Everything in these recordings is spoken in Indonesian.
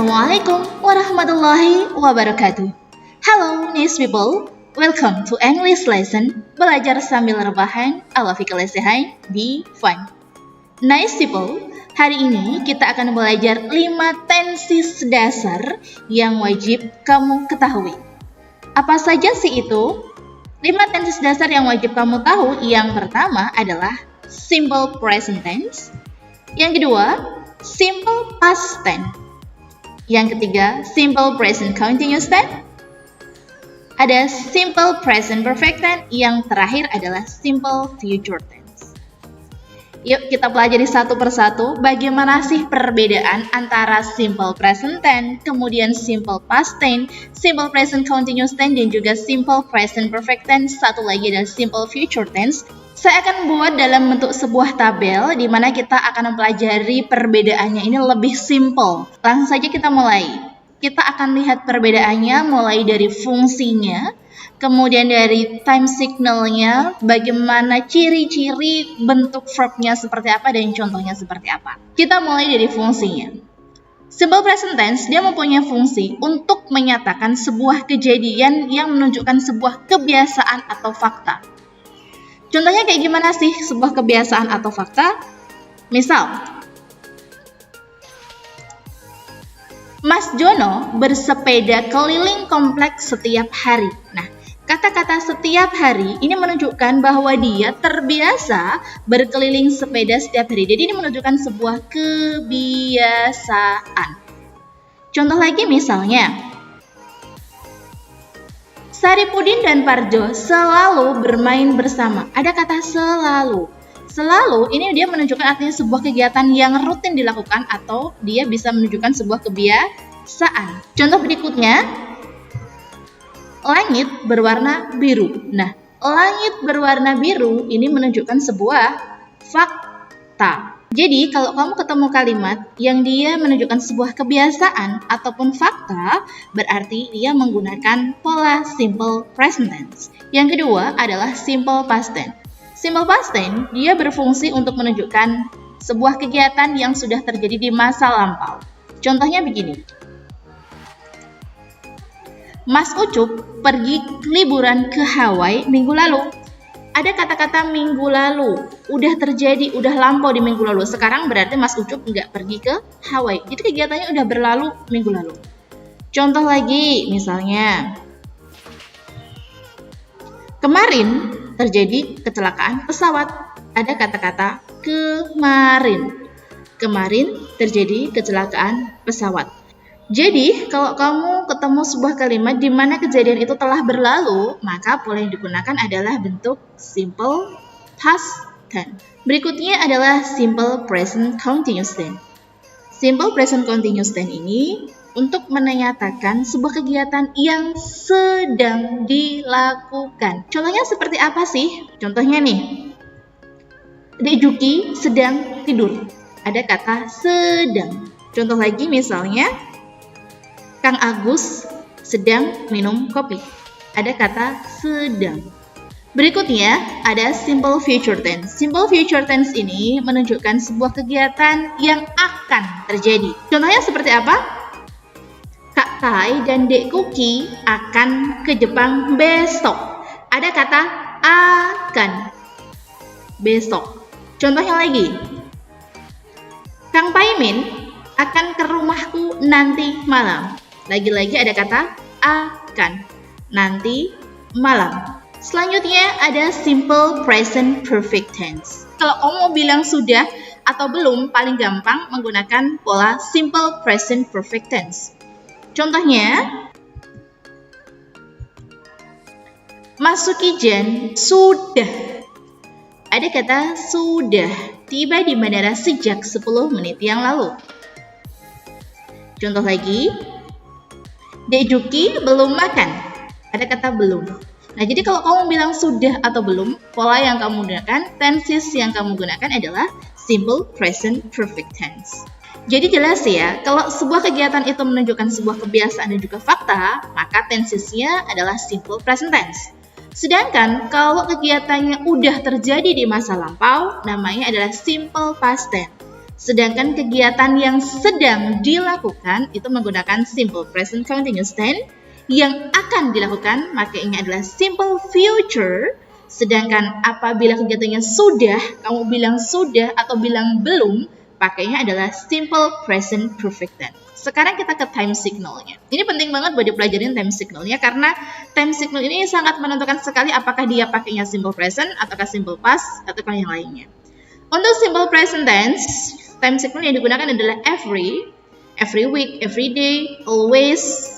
Assalamualaikum warahmatullahi wabarakatuh. Hello, nice people. Welcome to English lesson. Belajar sambil rebahan, ala fikir lesehan, be fun. Nice people, hari ini kita akan belajar 5 tenses dasar yang wajib kamu ketahui. Apa saja sih itu? 5 tenses dasar yang wajib kamu tahu. Yang pertama adalah simple present tense. Yang kedua, simple past tense. Yang ketiga, simple present continuous tense. Ada simple present perfect tense. Yang terakhir adalah simple future tense. Yuk kita pelajari satu persatu bagaimana sih perbedaan antara simple present tense, kemudian simple past tense, simple present continuous tense, dan juga simple present perfect tense. Satu lagi adalah simple future tense. Saya akan buat dalam bentuk sebuah tabel di mana kita akan mempelajari perbedaannya ini lebih simple. Langsung saja kita mulai. Kita akan lihat perbedaannya mulai dari fungsinya, kemudian dari time signalnya, bagaimana ciri-ciri bentuk verbnya seperti apa dan contohnya seperti apa. Kita mulai dari fungsinya. Simple present tense dia mempunyai fungsi untuk menyatakan sebuah kejadian yang menunjukkan sebuah kebiasaan atau fakta. Contohnya kayak gimana sih sebuah kebiasaan atau fakta? Misal, Mas Jono bersepeda keliling kompleks setiap hari. Nah, kata-kata setiap hari ini menunjukkan bahwa dia terbiasa berkeliling sepeda setiap hari. Jadi ini menunjukkan sebuah kebiasaan. Contoh lagi misalnya, Saripudin dan Parjo selalu bermain bersama. Ada kata selalu. Selalu ini dia menunjukkan artinya sebuah kegiatan yang rutin dilakukan atau dia bisa menunjukkan sebuah kebiasaan. Contoh berikutnya, langit berwarna biru. Nah, langit berwarna biru ini menunjukkan sebuah fakta. Jadi, kalau kamu ketemu kalimat yang dia menunjukkan sebuah kebiasaan ataupun fakta, berarti dia menggunakan pola simple present tense. Yang kedua adalah simple past tense. Simple past tense, dia berfungsi untuk menunjukkan sebuah kegiatan yang sudah terjadi di masa lampau. Contohnya begini. Mas Ucup pergi liburan ke Hawaii minggu lalu. Ada kata-kata minggu lalu, udah terjadi, udah lampau di minggu lalu. Sekarang berarti Mas Ucup nggak pergi ke Hawaii. Jadi kegiatannya udah berlalu minggu lalu. Contoh lagi, misalnya, kemarin terjadi kecelakaan pesawat. Ada kata-kata kemarin. Kemarin terjadi kecelakaan pesawat. Jadi, kalau kamu ketemu sebuah kalimat di mana kejadian itu telah berlalu, maka pola yang digunakan adalah bentuk simple past tense. Berikutnya adalah simple present continuous tense. Simple present continuous tense ini untuk menyatakan sebuah kegiatan yang sedang dilakukan. Contohnya seperti apa sih? Contohnya nih, Dek Juki sedang tidur. Ada kata sedang. Contoh lagi misalnya, Kang Agus sedang minum kopi. Ada kata sedang. Berikutnya ada simple future tense. Simple future tense ini menunjukkan sebuah kegiatan yang akan terjadi. Contohnya seperti apa? Kak Tai dan Dek Kuki akan ke Jepang besok. Ada kata akan. Besok. Contohnya lagi. Kang Paimin akan ke rumahku nanti malam. Lagi-lagi ada kata akan, nanti malam. Selanjutnya ada simple present perfect tense. Kalau kamu mau bilang sudah atau belum, paling gampang menggunakan pola simple present perfect tense. Contohnya, Mas Sukijan sudah. Ada kata sudah, tiba di bandara sejak 10 menit yang lalu. Contoh lagi, Dek Juki belum makan. Ada kata belum. Nah, jadi kalau kamu bilang sudah atau belum, pola yang kamu gunakan, tenses yang kamu gunakan adalah simple present perfect tense. Jadi jelas ya, kalau sebuah kegiatan itu menunjukkan sebuah kebiasaan dan juga fakta, maka tensesnya adalah simple present tense. Sedangkan kalau kegiatannya udah terjadi di masa lampau, namanya adalah simple past tense. Sedangkan kegiatan yang sedang dilakukan itu menggunakan simple present continuous tense. Yang akan dilakukan makanya adalah simple future. Sedangkan apabila kegiatannya sudah, kamu bilang sudah atau bilang belum, pakainya adalah simple present perfect tense. Sekarang kita ke time signalnya. Ini penting banget buat dipelajarin time signalnya karena time signal ini sangat menentukan sekali apakah dia pakainya simple present ataukah simple past ataukah yang lainnya. Untuk simple present tense, time signal yang digunakan adalah every week, every day, always,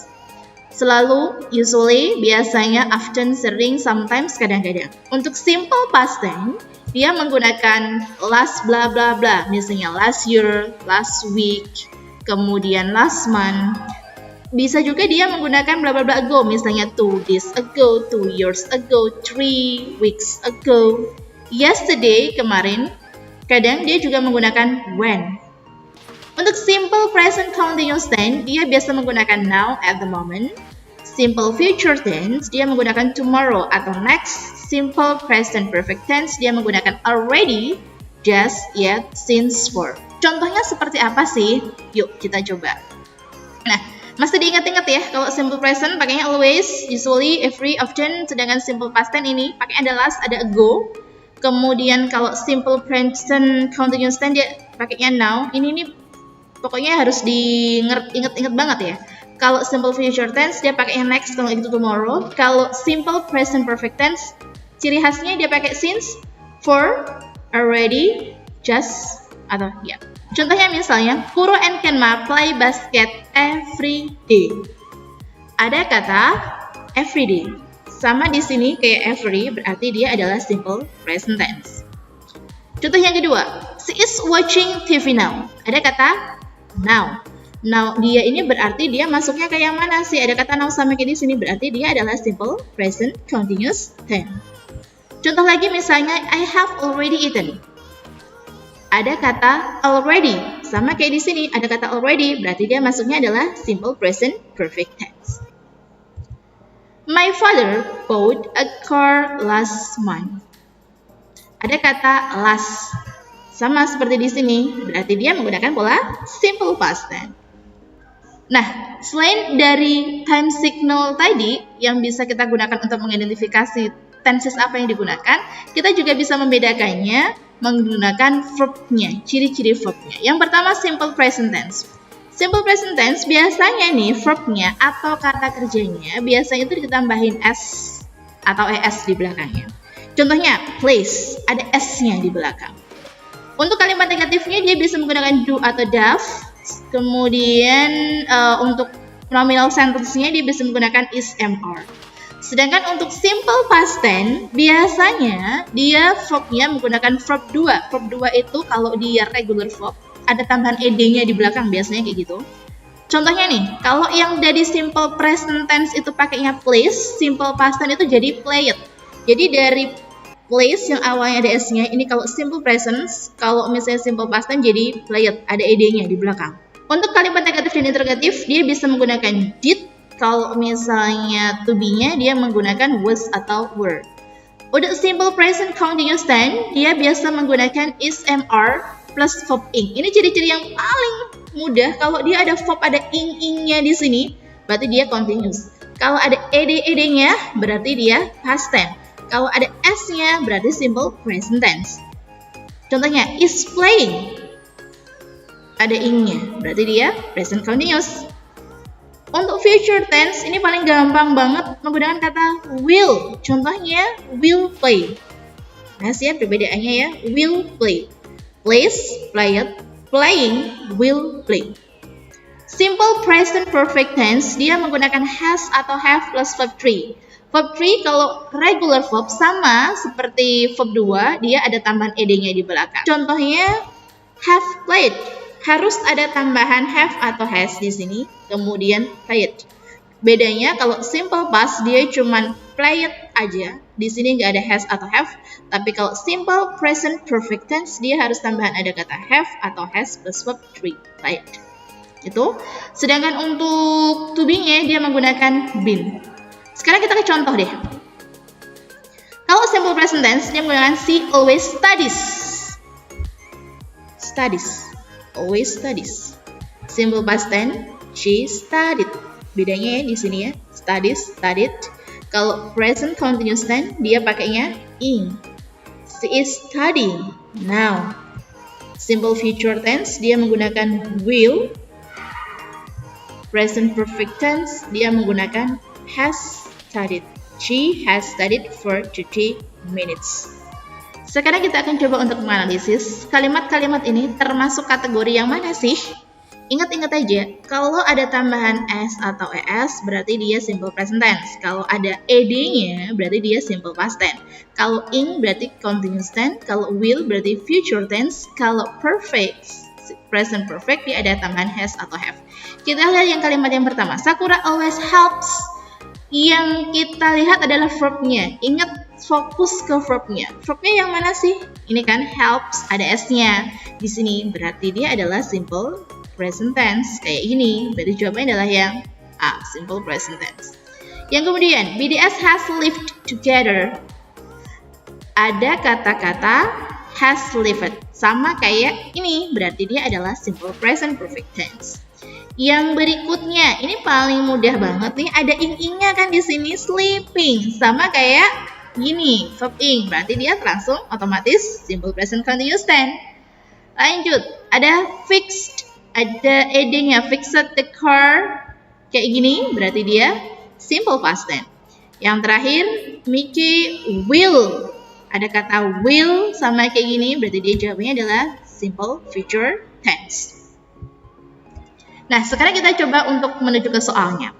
selalu, usually, biasanya, often, sering, sometimes, kadang-kadang. Untuk simple past tense, dia menggunakan last bla bla bla, misalnya last year, last week, kemudian last month. Bisa juga dia menggunakan bla bla bla ago, misalnya 2 days ago, 2 years ago, 3 weeks ago, yesterday, kemarin. Kadang dia juga menggunakan when. Untuk simple present continuous tense, dia biasa menggunakan now at the moment. Simple future tense, dia menggunakan tomorrow atau next. Simple present perfect tense, dia menggunakan already, just, yet, since, for. Contohnya seperti apa sih? Yuk kita coba. Nah, mesti diingat-ingat ya, kalau simple present pakainya always, usually, every, often. Sedangkan simple past tense ini pakai ada last, ada ago. Kemudian kalau simple present continuous tense dia pakainya now. Ini nih pokoknya harus diingat-ingat banget ya. Kalau simple future tense dia pakai next, kalau itu tomorrow. Kalau simple present perfect tense ciri khasnya dia pakai since, for, already, just, atau ya. Contohnya misalnya Kuro and Kenma play basket every day. Ada kata every day. Sama di sini kayak every berarti dia adalah simple present tense. Contoh yang kedua, she is watching TV now. Ada kata now. Now dia ini berarti dia masuknya ke yang mana sih? Ada kata now sama kayak di sini berarti dia adalah simple present continuous tense. Contoh lagi misalnya I have already eaten. Ada kata already sama kayak di sini ada kata already berarti dia masuknya adalah simple present perfect tense. My father bought a car last month. Ada kata last sama seperti di sini berarti dia menggunakan pola simple past tense. Nah, selain dari time signal tadi yang bisa kita gunakan untuk mengidentifikasi tenses apa yang digunakan, kita juga bisa membedakannya menggunakan verbnya, ciri-ciri verbnya. Yang pertama simple present tense. Simple present tense biasanya nih verbnya atau kata kerjanya biasanya itu ditambahin s atau es di belakangnya. Contohnya place, ada s-nya di belakang. Untuk kalimat negatifnya dia bisa menggunakan do atau does. Kemudian untuk nominal sentence-nya dia bisa menggunakan is, am, are. Sedangkan untuk simple past tense biasanya dia verbnya menggunakan verb 2. Verb 2 itu kalau dia regular verb ada tambahan ed-nya di belakang biasanya kayak gitu. Contohnya nih, kalau yang dari simple present tense itu pakainya place, simple past tense itu jadi played. Jadi dari place yang awalnya ada s-nya, ini kalau simple present, kalau misalnya simple past tense jadi played, ada ed-nya di belakang. Untuk kalimat negatif dan interrogatif, dia bisa menggunakan did. Kalau misalnya to be-nya, dia menggunakan was atau were. Untuk simple present continuous tense, dia biasa menggunakan is, am, are plus verb ing. Ini ciri-ciri yang paling mudah. Kalau dia ada verb, ada ing-ingnya di sini, berarti dia continuous. Kalau ada ed-ed-nya, berarti dia past tense. Kalau ada s-nya, berarti simple present tense. Contohnya, is playing. Ada ing-nya, berarti dia present continuous. Untuk future tense, ini paling gampang banget menggunakan kata will. Contohnya, will play. Nah, ya perbedaannya ya, will play. Plays, played, playing, will play. Simple present perfect tense, dia menggunakan has atau have plus verb 3. Verb 3 kalau regular verb sama seperti verb 2, dia ada tambahan ed-nya di belakang. Contohnya, have played. Harus ada tambahan have atau has di sini, kemudian played. Bedanya kalau simple past dia cuma played aja. Di sini nggak ada has atau have. Tapi kalau simple present perfect tense dia harus tambahan ada kata have atau has plus verb 3, played. Itu. Sedangkan untuk to be-nya dia menggunakan been. Sekarang kita ke contoh deh. Kalau simple present tense dia menggunakan she always studies. Studies. always studies. Simple past tense, she studied. Bedanya di sini ya, studies, studied. Kalau present continuous tense, dia pakainya ing. She is studying now. Simple future tense, dia menggunakan will. Present perfect tense, dia menggunakan has studied. She has studied for 30 minutes. Sekarang kita akan coba untuk menganalisis kalimat-kalimat ini termasuk kategori yang mana sih? Ingat-ingat aja, kalau ada tambahan s atau es berarti dia simple present tense. Kalau ada ed-nya berarti dia simple past tense. Kalau ing berarti continuous tense. Kalau will berarti future tense. Kalau perfect, present perfect, dia ada tambahan has atau have. Kita lihat yang kalimat yang pertama. Sakura always helps. Yang kita lihat adalah verb-nya. Ingat, fokus ke verb-nya. Verb-nya yang mana sih? Ini kan helps, ada s-nya. Di sini berarti dia adalah simple present tense. Kayak gini. Berarti jawabannya adalah yang A, simple present tense. Yang kemudian, BTS has lived together. Ada kata-kata has lived. Sama kayak ini. Berarti dia adalah simple present perfect tense. Yang berikutnya, ini paling mudah banget nih, ada ing-ingnya kan di sini, sleeping, sama kayak gini, verb ing, berarti dia langsung otomatis simple present continuous tense. Lanjut, ada fixed, ada ed-nya, fixed the car, kayak gini, berarti dia simple past tense. Yang terakhir, Mickey will, ada kata will sama kayak gini, berarti dia jawabannya adalah simple future tense. Nah, sekarang kita coba untuk menuju ke soalnya.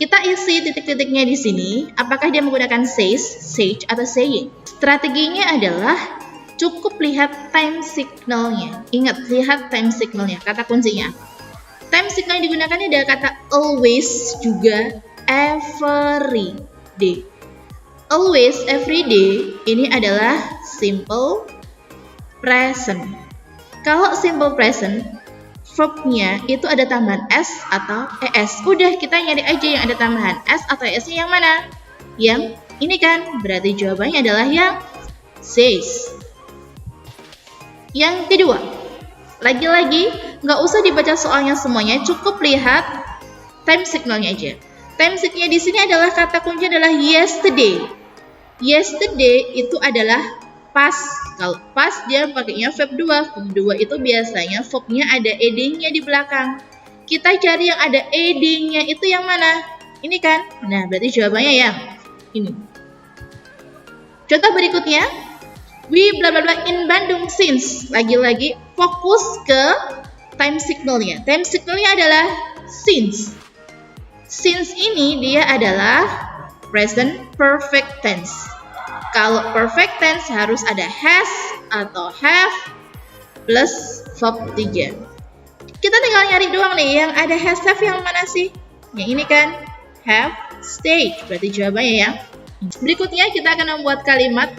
Kita isi titik-titiknya di sini. Apakah dia menggunakan says, sage, atau saying? Strateginya adalah cukup lihat time signalnya. Ingat, lihat time signalnya, kata kuncinya. Time signal yang digunakan ada kata always, juga every day. Always, every day, ini adalah simple present. Kalau simple present, verb-nya itu ada tambahan s atau es. Udah, kita nyari aja yang ada tambahan s atau es-nya yang mana? Yang ini kan, berarti jawabannya adalah yang says. Yang kedua, lagi-lagi nggak usah dibaca soalnya semuanya, cukup lihat time signalnya aja. Time signalnya di sini adalah kata kunci adalah yesterday. Yesterday itu adalah past. Kalau past dia pakainya verb 2. Verb 2 itu biasanya verb-nya ada ed-nya di belakang. Kita cari yang ada ed-nya itu yang mana? Ini kan? Nah, berarti jawabannya yang ini. Contoh berikutnya, we bla bla bla in Bandung since. Lagi-lagi fokus ke time signalnya. Time signalnya adalah since. Since ini dia adalah present perfect tense. Kalau perfect tense harus ada has atau have plus verb 3. Kita tinggal nyari doang nih, yang ada has have yang mana sih? Yang ini kan, have stayed. Berarti jawabannya yang berikutnya kita akan membuat kalimat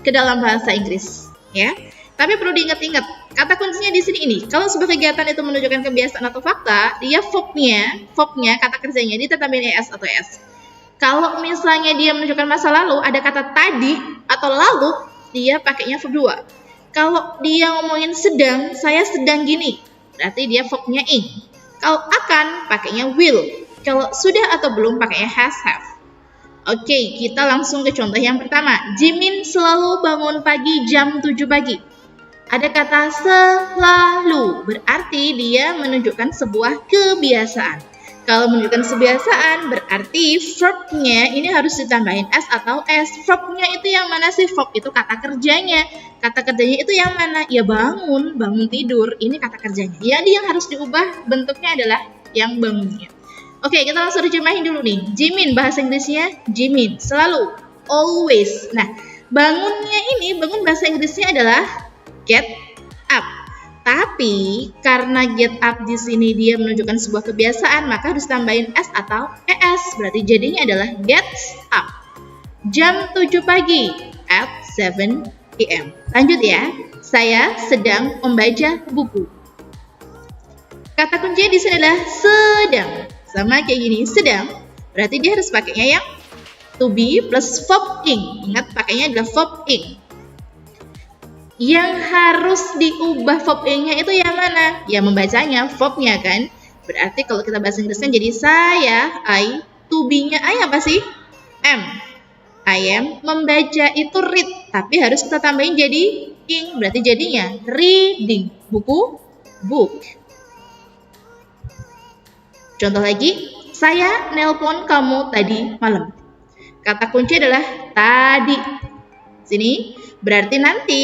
ke dalam bahasa Inggris, ya. Tapi perlu diingat-ingat, kata kuncinya di sini ini. Kalau sebuah kegiatan itu menunjukkan kebiasaan atau fakta, dia verb-nya, kata kerjanya ditambahin es atau es. Kalau misalnya dia menunjukkan masa lalu, ada kata tadi atau lalu, dia pakainya verb 2. Kalau dia ngomongin sedang, saya sedang gini, berarti dia verbnya ing. Kalau akan, pakainya will. Kalau sudah atau belum, pakainya has, have. Oke, kita langsung ke contoh yang pertama. Jimin selalu bangun pagi jam 7 pagi. Ada kata selalu, berarti dia menunjukkan sebuah kebiasaan. Kalau menunjukkan kebiasaan, berarti verb-nya ini harus ditambahin s atau s. Verb-nya itu yang mana sih? Verb itu kata kerjanya. Kata kerjanya itu yang mana? Ya bangun tidur. Ini kata kerjanya. Jadi yang harus diubah bentuknya adalah yang bangunnya. Oke, kita langsung terjemahin dulu nih. Jimin, bahasa Inggrisnya Jimin, selalu, always. Nah, bangunnya ini, bangun bahasa Inggrisnya adalah get up. Tapi karena get up di sini dia menunjukkan sebuah kebiasaan, maka harus tambahin s atau es. Berarti jadinya adalah gets up. Jam 7 pagi at 7 p.m. Lanjut ya. Saya sedang membaca buku. Kata kuncinya di sini adalah sedang. Sama kayak gini, sedang. Berarti dia harus pakainya yang to be plus verb ing. Ingat pakainya adalah verb ing. Yang harus diubah verb ing-nya itu yang mana? Ya membacanya, verbnya kan. Berarti kalau kita bahasa Inggrisnya jadi saya, I, to be-nya I apa sih? Am. I am. Membaca itu read, tapi harus kita tambahin jadi ing. Berarti jadinya reading. Buku, book. Contoh lagi, saya nelpon kamu tadi malam. Kata kunci adalah tadi. Sini, berarti nanti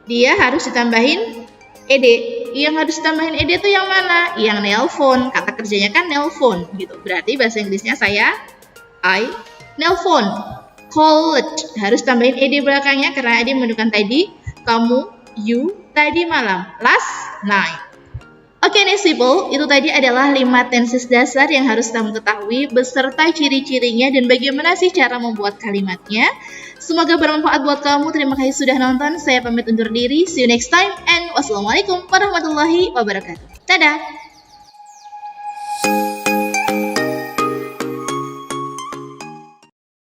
dia harus ditambahin ed. Yang harus ditambahin ed itu yang mana? Yang nelpon. Kata kerjanya kan nelpon gitu. Berarti bahasa Inggrisnya saya, I, nelpon. Called. Harus tambahin ed belakangnya karena ed menunjukkan tadi. Kamu, you, tadi malam. Last night. Oke nih people, itu tadi adalah 5 tenses dasar yang harus kamu ketahui beserta ciri-cirinya dan bagaimana sih cara membuat kalimatnya. Semoga bermanfaat buat kamu. Terima kasih sudah nonton. Saya pamit undur diri. See you next time and wassalamualaikum warahmatullahi wabarakatuh. Dadah!